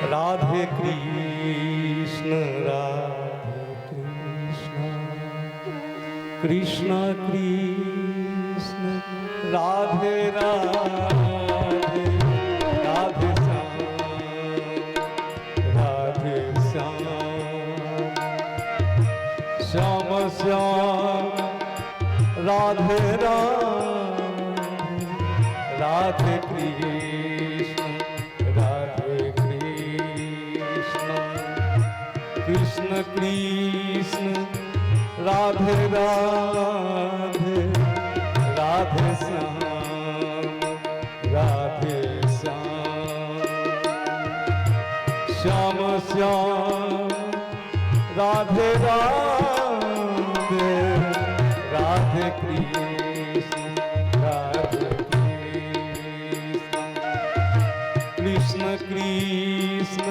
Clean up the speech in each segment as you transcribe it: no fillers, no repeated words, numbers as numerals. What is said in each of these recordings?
Radhe Krishna Krishna Krishna Radhe Radhe Radhe Shyam Shyam Shyam Radhe Radhe Krishna Krishna Krishna Radhe Radhe Radhe Shyam Shyam Shyam Radhe Radhe Radhe Krishna Krishna Krishna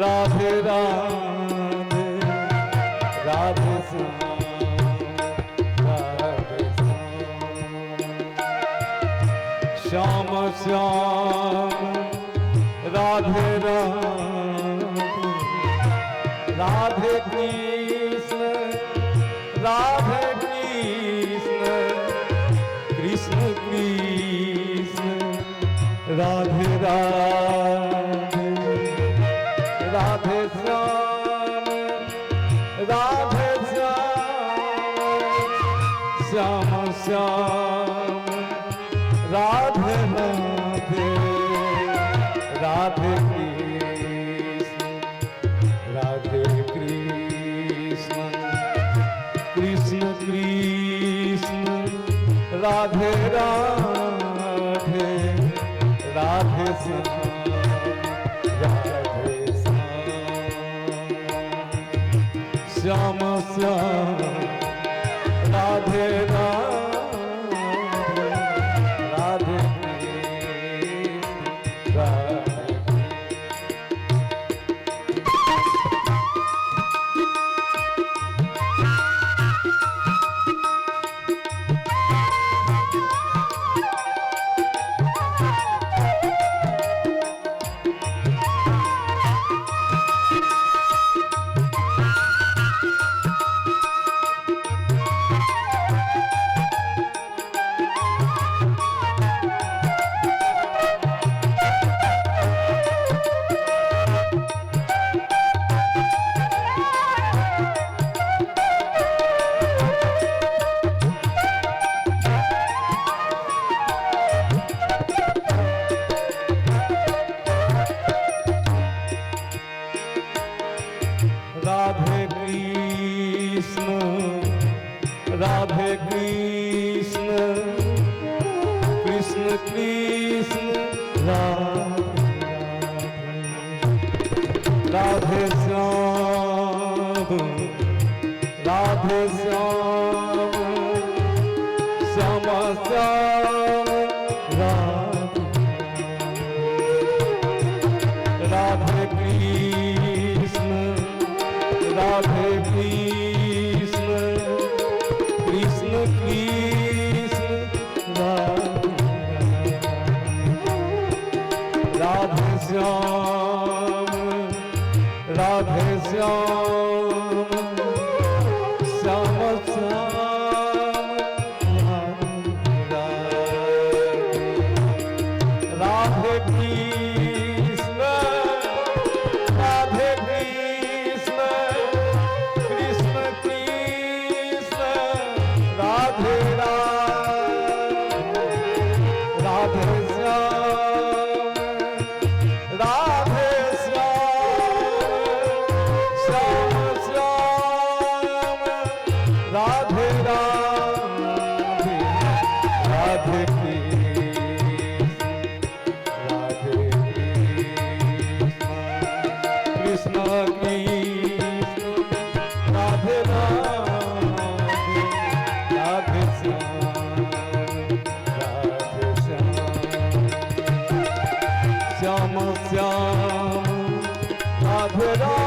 Radhe Radhe Radhe Shyam Shyam Radhe Radhe Krishna Krishna Krishna Radhe Radhe Radhe Shyam Shyam Shyam Radhe Radhe Radhe Krishna Krishna Krishna Radhe Radhe Radhe Shyam Shyam Radhe Radhe Radhe Krishna Krishna Krishna Radhe Shyam Shyam Shyam Radhe Krishna Krishna Krishna Radhe Shyam Shyam Radhe Krishna Krishna Krishna Radhe Radhe Shyam Shyam Radhe Radhe Krishna Radhe Radhe Shyam Shyam Radhe